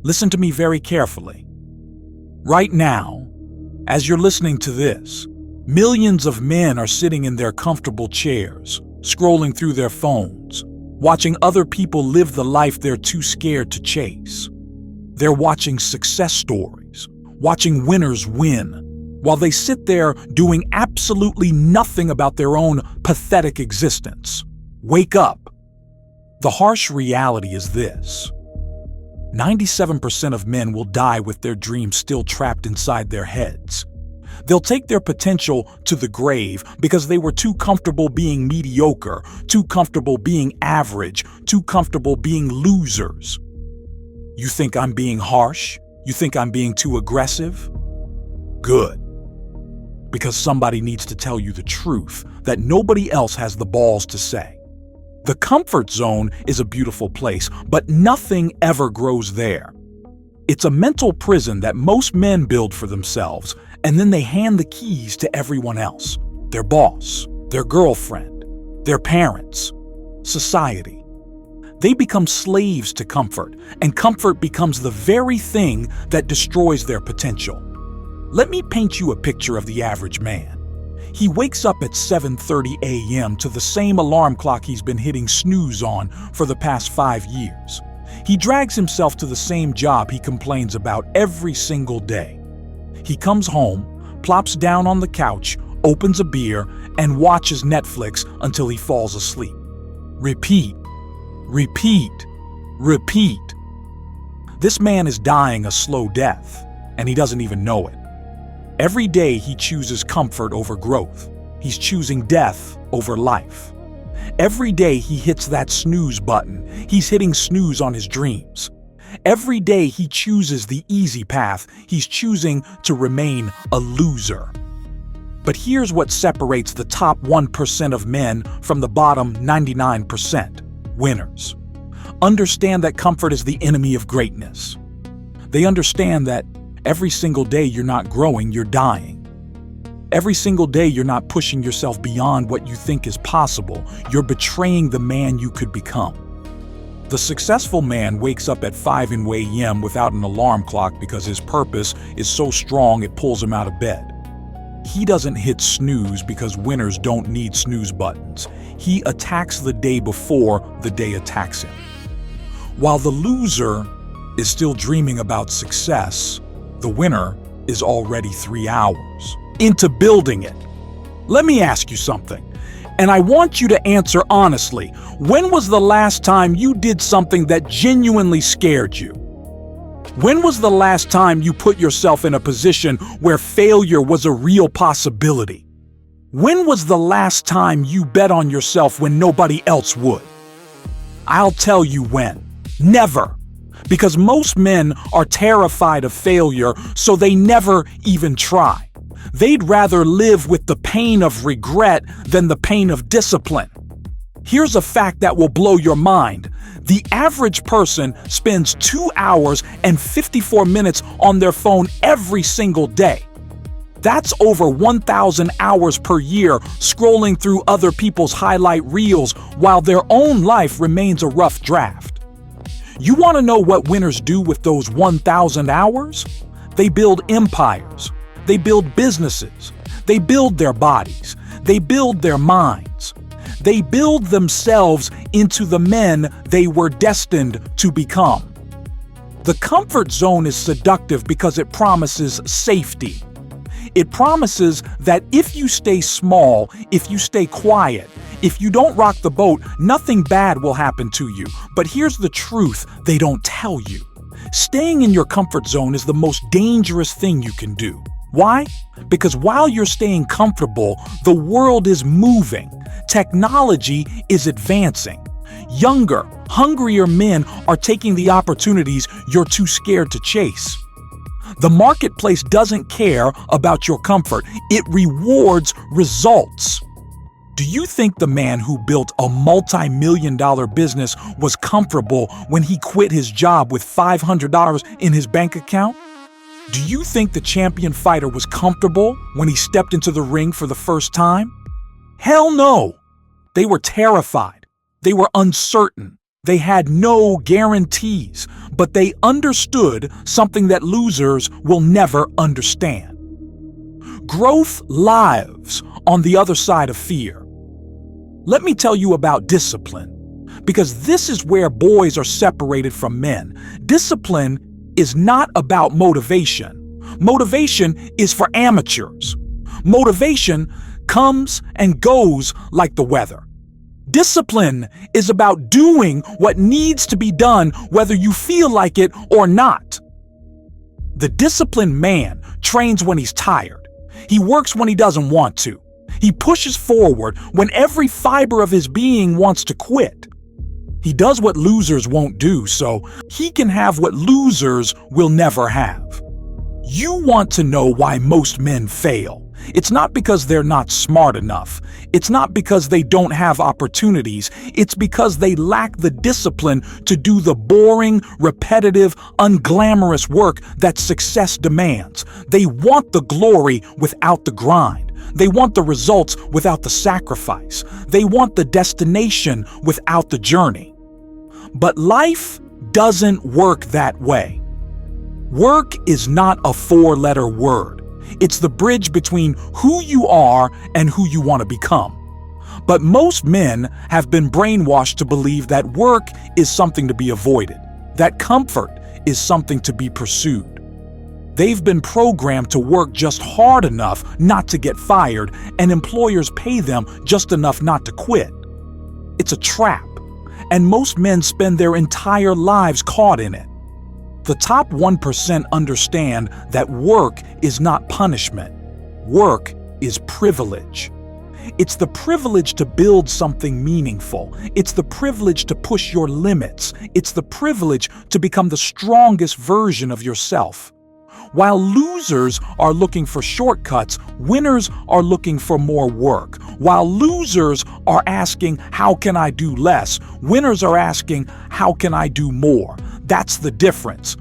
Listen to me very carefully. Right now, as you're listening to this, millions of men are sitting in their comfortable chairs, scrolling through their phones, watching other people live the life they're too scared to chase. They're watching success stories, watching winners win, while they sit there doing absolutely nothing about their own pathetic existence. Wake up. The harsh reality is this: 97% of men will die with their dreams still trapped inside their heads. They'll take their potential to the grave because they were too comfortable being mediocre, too comfortable being average, too comfortable being losers. You think I'm being harsh? You think I'm being too aggressive? Good. Because somebody needs to tell you the truth that nobody else has the balls to say. The comfort zone is a beautiful place, but nothing ever grows there. It's a mental prison that most men build for themselves, and then they hand the keys to everyone else: their boss, their girlfriend, their parents, society. They become slaves to comfort, and comfort becomes the very thing that destroys their potential. Let me paint you a picture of the average man. He wakes up at 7:30 a.m. to the same alarm clock he's been hitting snooze on for the past 5 years. He drags himself to the same job he complains about every single day. He comes home, plops down on the couch, opens a beer, and watches Netflix until he falls asleep. Repeat, repeat, repeat. This man is dying a slow death, and he doesn't even know it. Every day he chooses comfort over growth. He's choosing death over life. Every day he hits that snooze button, he's hitting snooze on his dreams. Every day he chooses the easy path, he's choosing to remain a loser. But here's what separates the top 1% of men from the bottom 99%: winners. Understand that comfort is the enemy of greatness. They understand that every single day you're not growing, you're dying. Every single day you're not pushing yourself beyond what you think is possible, you're betraying the man you could become. The successful man wakes up at 5 a.m. without an alarm clock because his purpose is so strong it pulls him out of bed. He doesn't hit snooze because winners don't need snooze buttons. He attacks the day before the day attacks him. While the loser is still dreaming about success, the winner is already 3 hours into building it. Let me ask you something, and I want you to answer honestly. When was the last time you did something that genuinely scared you? When was the last time you put yourself in a position where failure was a real possibility? When was the last time you bet on yourself when nobody else would? I'll tell you when. Never. Because most men are terrified of failure, so they never even try. They'd rather live with the pain of regret than the pain of discipline. Here's a fact that will blow your mind. The average person spends 2 hours and 54 minutes on their phone every single day. That's over 1,000 hours per year scrolling through other people's highlight reels while their own life remains a rough draft. You want to know what winners do with those 1,000 hours? They build empires. They build businesses. They build their bodies. They build their minds. They build themselves into the men they were destined to become. The comfort zone is seductive because it promises safety. It promises that if you stay small, if you stay quiet, if you don't rock the boat, nothing bad will happen to you. But here's the truth they don't tell you. Staying in your comfort zone is the most dangerous thing you can do. Why? Because while you're staying comfortable, the world is moving. Technology is advancing. Younger, hungrier men are taking the opportunities you're too scared to chase. The marketplace doesn't care about your comfort. It rewards results. Do you think the man who built a multi-million-dollar business was comfortable when he quit his job with $500 in his bank account? Do you think the champion fighter was comfortable when he stepped into the ring for the first time? Hell no! They were terrified. They were uncertain. They had no guarantees. but they understood something that losers will never understand. Growth lives on the other side of fear. Let me tell you about discipline, because this is where boys are separated from men. Discipline is not about motivation. Motivation is for amateurs. Motivation comes and goes like the weather. Discipline is about doing what needs to be done whether you feel like it or not. The disciplined man trains when he's tired. He works when he doesn't want to. He pushes forward when every fiber of his being wants to quit. He does what losers won't do, so he can have what losers will never have. You want to know why most men fail. It's not because they're not smart enough. It's not because they don't have opportunities. It's because they lack the discipline to do the boring, repetitive, unglamorous work that success demands. They want the glory without the grind. They want the results without the sacrifice. They want the destination without the journey. But life doesn't work that way. Work is not a four-letter word. It's the bridge between who you are and who you want to become. But most men have been brainwashed to believe that work is something to be avoided, that comfort is something to be pursued. They've been programmed to work just hard enough not to get fired, and employers pay them just enough not to quit. It's a trap, and most men spend their entire lives caught in it. The top 1% understand that work is not punishment. Work is privilege. It's the privilege to build something meaningful. It's the privilege to push your limits. It's the privilege to become the strongest version of yourself. While losers are looking for shortcuts, winners are looking for more work. While losers are asking, how can I do less? Winners are asking, how can I do more? That's the difference.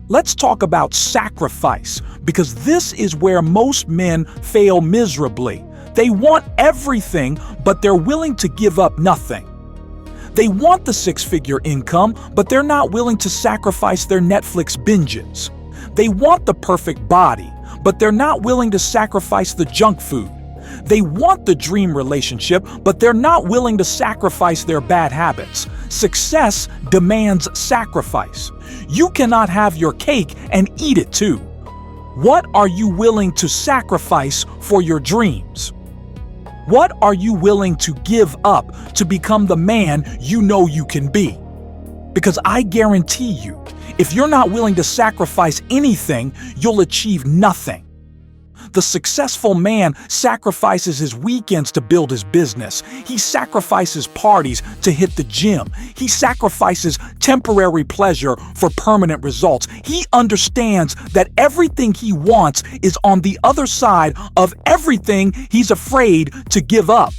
Let's talk about sacrifice, because this is where most men fail miserably. They want everything, but they're willing to give up nothing. They want the six-figure income, but they're not willing to sacrifice their Netflix binges. They want the perfect body, but they're not willing to sacrifice the junk food. They want the dream relationship, but they're not willing to sacrifice their bad habits. Success demands sacrifice. You cannot have your cake and eat it too. What are you willing to sacrifice for your dreams? What are you willing to give up to become the man you know you can be? Because I guarantee you, if you're not willing to sacrifice anything, you'll achieve nothing. The successful man sacrifices his weekends to build his business. He sacrifices parties to hit the gym. He sacrifices temporary pleasure for permanent results. He understands that everything he wants is on the other side of everything he's afraid to give up.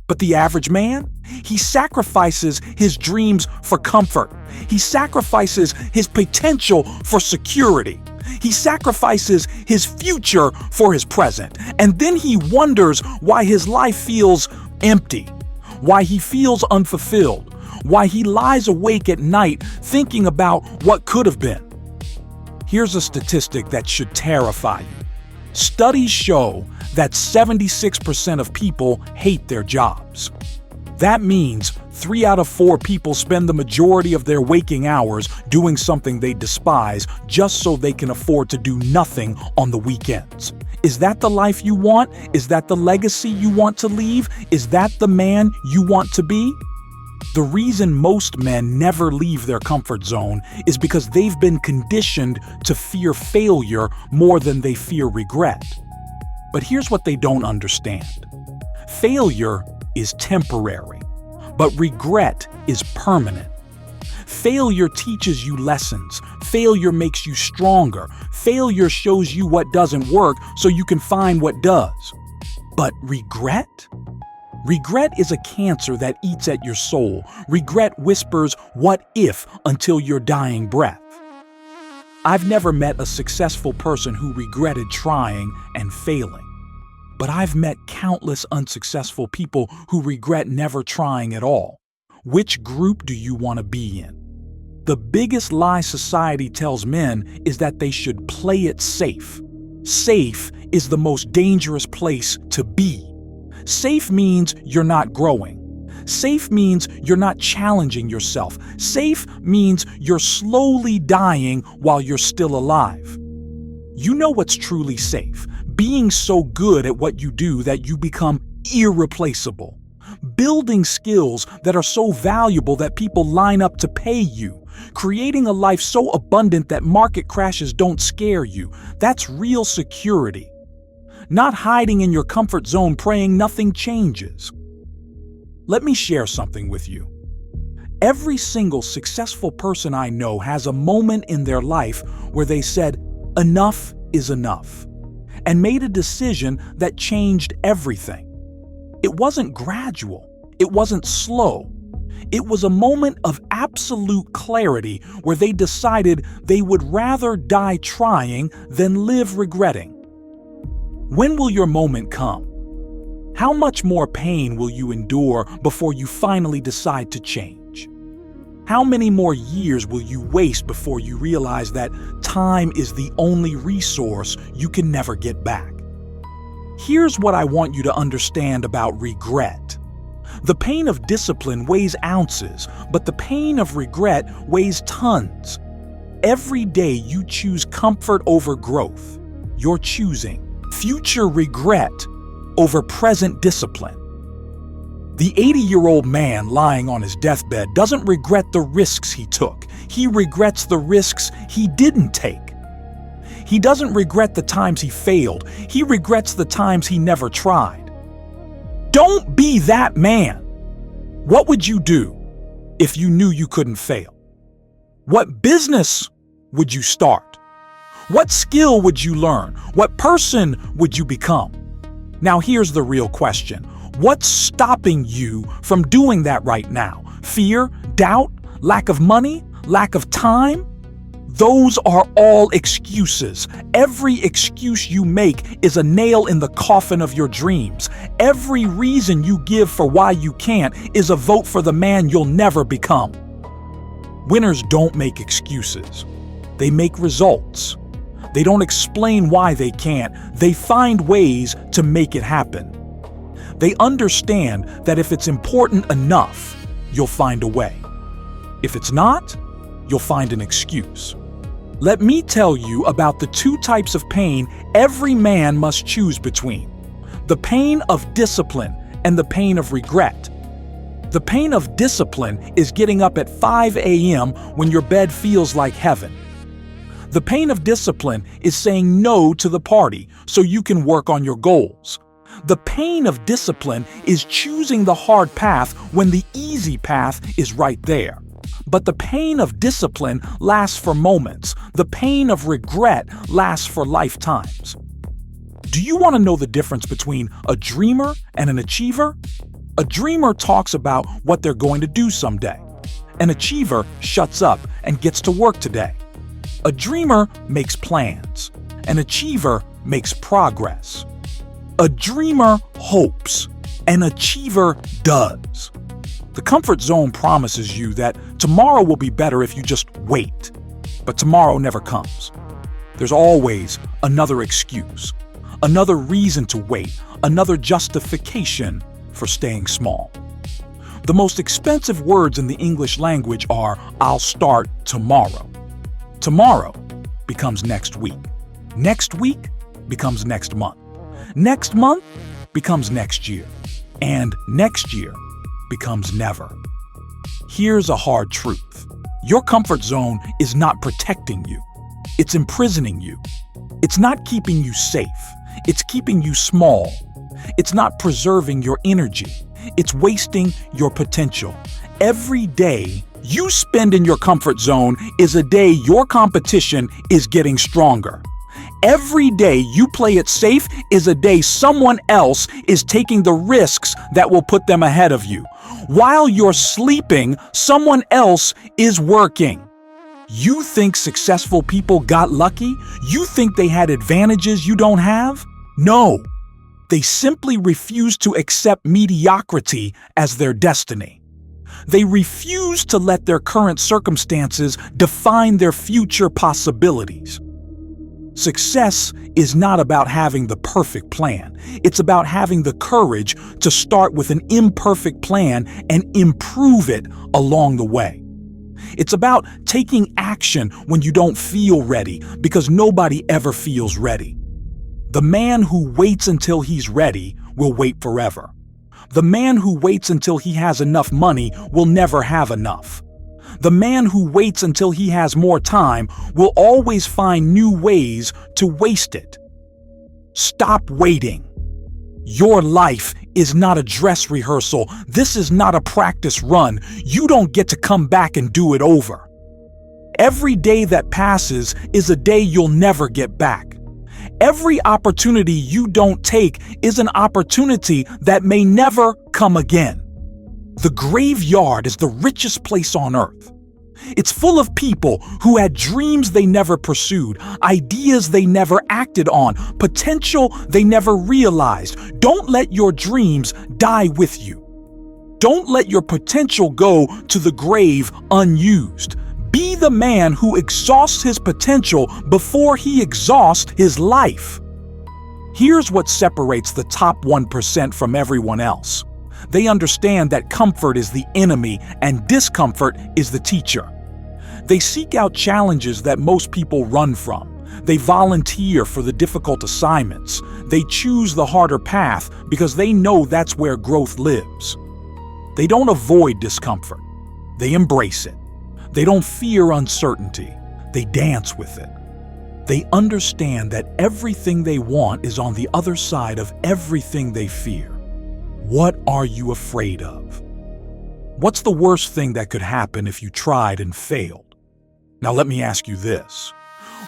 But the average man, he sacrifices his dreams for comfort. He sacrifices his potential for security. He sacrifices his future for his present. And then he wonders why his life feels empty, why he feels unfulfilled, why he lies awake at night thinking about what could have been. Here's a statistic that should terrify you. Studies show that 76% of people hate their jobs. That means 3 out of 4 people spend the majority of their waking hours doing something they despise just so they can afford to do nothing on the weekends. Is that the life you want? Is that the legacy you want to leave? Is that the man you want to be? The reason most men never leave their comfort zone is because they've been conditioned to fear failure more than they fear regret. But here's what they don't understand. Failure is temporary, but regret is permanent. Failure teaches you lessons. Failure makes you stronger. Failure shows you what doesn't work so you can find what does. But regret? Regret is a cancer that eats at your soul. Regret whispers, "What if?" until your dying breath. I've never met a successful person who regretted trying and failing. But I've met countless unsuccessful people who regret never trying at all. Which group do you want to be in? The biggest lie society tells men is that they should play it safe. Safe is the most dangerous place to be. Safe means you're not growing. Safe means you're not challenging yourself. Safe means you're slowly dying while you're still alive. You know what's truly safe? Being so good at what you do that you become irreplaceable. Building skills that are so valuable that people line up to pay you. Creating a life so abundant that market crashes don't scare you. That's real security. Not hiding in your comfort zone praying nothing changes. Let me share something with you. Every single successful person I know has a moment in their life where they said, "Enough is enough," and made a decision that changed everything. It wasn't gradual. It wasn't slow. It was a moment of absolute clarity where they decided they would rather die trying than live regretting. When will your moment come? How much more pain will you endure before you finally decide to change? How many more years will you waste before you realize that time is the only resource you can never get back? Here's what I want you to understand about regret. The pain of discipline weighs ounces, but the pain of regret weighs tons. Every day you choose comfort over growth. You're choosing future regret over present discipline. The 80-year-old man lying on his deathbed doesn't regret the risks he took. He regrets the risks he didn't take. He doesn't regret the times he failed. He regrets the times he never tried. Don't be that man. What would you do if you knew you couldn't fail? What business would you start? What skill would you learn? What person would you become? Now here's the real question. What's stopping you from doing that right now? Fear, doubt, lack of money, lack of time? Those are all excuses. Every excuse you make is a nail in the coffin of your dreams. Every reason you give for why you can't is a vote for the man you'll never become. Winners don't make excuses. They make results. They don't explain why they can't. They find ways to make it happen. They understand that if it's important enough, you'll find a way. If it's not, you'll find an excuse. Let me tell you about the two types of pain every man must choose between: the pain of discipline and the pain of regret. The pain of discipline is getting up at 5 a.m. when your bed feels like heaven. The pain of discipline is saying no to the party so you can work on your goals. The pain of discipline is choosing the hard path when the easy path is right there. But the pain of discipline lasts for moments. The pain of regret lasts for lifetimes. Do you want to know the difference between a dreamer and an achiever? A dreamer talks about what they're going to do someday. An achiever shuts up and gets to work today. A dreamer makes plans. An achiever makes progress. A dreamer hopes. An achiever does. The comfort zone promises you that tomorrow will be better if you just wait. But tomorrow never comes. There's always another excuse, another reason to wait, another justification for staying small. The most expensive words in the English language are "I'll start tomorrow." Tomorrow becomes next week. Next week becomes next month. Next month becomes next year. And next year becomes never. Here's a hard truth. Your comfort zone is not protecting you. It's imprisoning you. It's not keeping you safe. It's keeping you small. It's not preserving your energy. It's wasting your potential. Every day you spend in your comfort zone is a day your competition is getting stronger. Every day you play it safe is a day someone else is taking the risks that will put them ahead of you. While you're sleeping, someone else is working. You think successful people got lucky? You think they had advantages you don't have? No. They simply refuse to accept mediocrity as their destiny. They refuse to let their current circumstances define their future possibilities. Success is not about having the perfect plan. It's about having the courage to start with an imperfect plan and improve it along the way. It's about taking action when you don't feel ready, because nobody ever feels ready. The man who waits until he's ready will wait forever. The man who waits until he has enough money will never have enough. The man who waits until he has more time will always find new ways to waste it. Stop waiting. Your life is not a dress rehearsal. This is not a practice run. You don't get to come back and do it over. Every day that passes is a day you'll never get back. Every opportunity you don't take is an opportunity that may never come again. The graveyard is the richest place on earth. It's full of people who had dreams they never pursued, ideas they never acted on, potential they never realized. Don't let your dreams die with you. Don't let your potential go to the grave unused. Be the man who exhausts his potential before he exhausts his life. Here's what separates the top 1% from everyone else. They understand that comfort is the enemy and discomfort is the teacher. They seek out challenges that most people run from. They volunteer for the difficult assignments. They choose the harder path because they know that's where growth lives. They don't avoid discomfort. They embrace it. They don't fear uncertainty. They dance with it. They understand that everything they want is on the other side of everything they fear. What are you afraid of? What's the worst thing that could happen if you tried and failed? Now let me ask you this.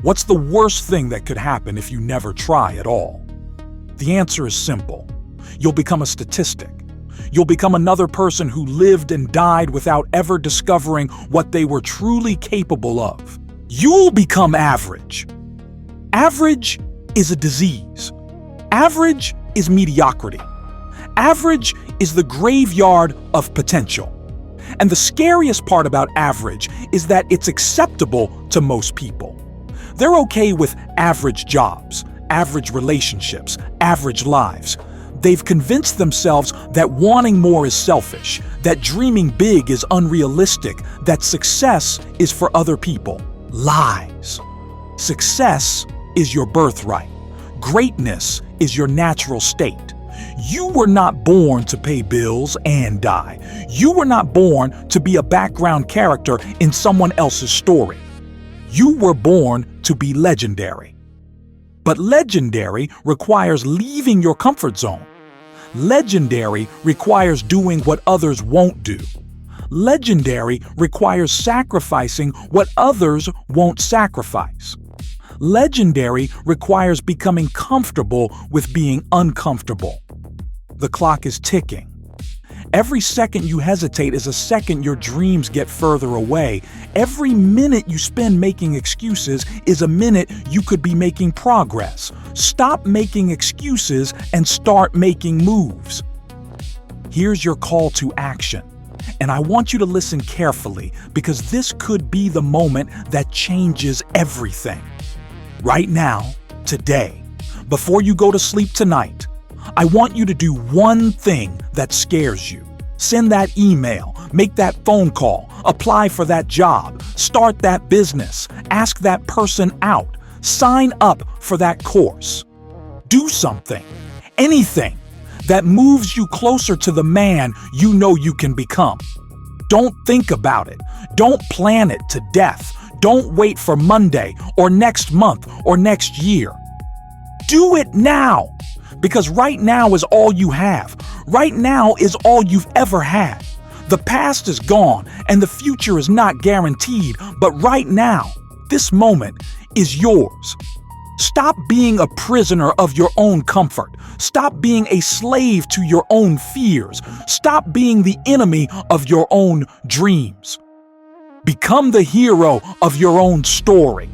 What's the worst thing that could happen if you never try at all? The answer is simple. You'll become a statistic. You'll become another person who lived and died without ever discovering what they were truly capable of. You'll become average. Average is a disease. Average is mediocrity. Average is the graveyard of potential. And the scariest part about average is that it's acceptable to most people. They're okay with average jobs, average relationships, average lives. They've convinced themselves that wanting more is selfish, that dreaming big is unrealistic, that success is for other people. Lies. Success is your birthright. Greatness is your natural state. You were not born to pay bills and die. You were not born to be a background character in someone else's story. You were born to be legendary. But legendary requires leaving your comfort zone. Legendary requires doing what others won't do. Legendary requires sacrificing what others won't sacrifice. Legendary requires becoming comfortable with being uncomfortable. The clock is ticking. Every second you hesitate is a second your dreams get further away. Every minute you spend making excuses is a minute you could be making progress. Stop making excuses and start making moves. Here's your call to action. And I want you to listen carefully because this could be the moment that changes everything. Right now, today, before you go to sleep tonight, I want you to do one thing that scares you. Send that email, make that phone call, apply for that job, start that business, ask that person out, sign up for that course. Do something, anything that moves you closer to the man you know you can become. Don't think about it. Don't plan it to death. Don't wait for Monday or next month or next year. Do it now, because right now is all you have. Right now is all you've ever had. The past is gone and the future is not guaranteed, but right now, this moment is yours. Stop being a prisoner of your own comfort. Stop being a slave to your own fears. Stop being the enemy of your own dreams. Become the hero of your own story.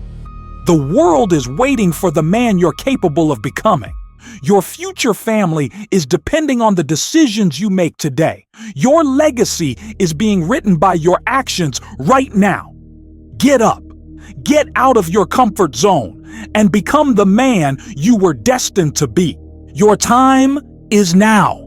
The world is waiting for the man you're capable of becoming. Your future family is depending on the decisions you make today. Your legacy is being written by your actions right now. Get up, get out of your comfort zone, and become the man you were destined to be. Your time is now.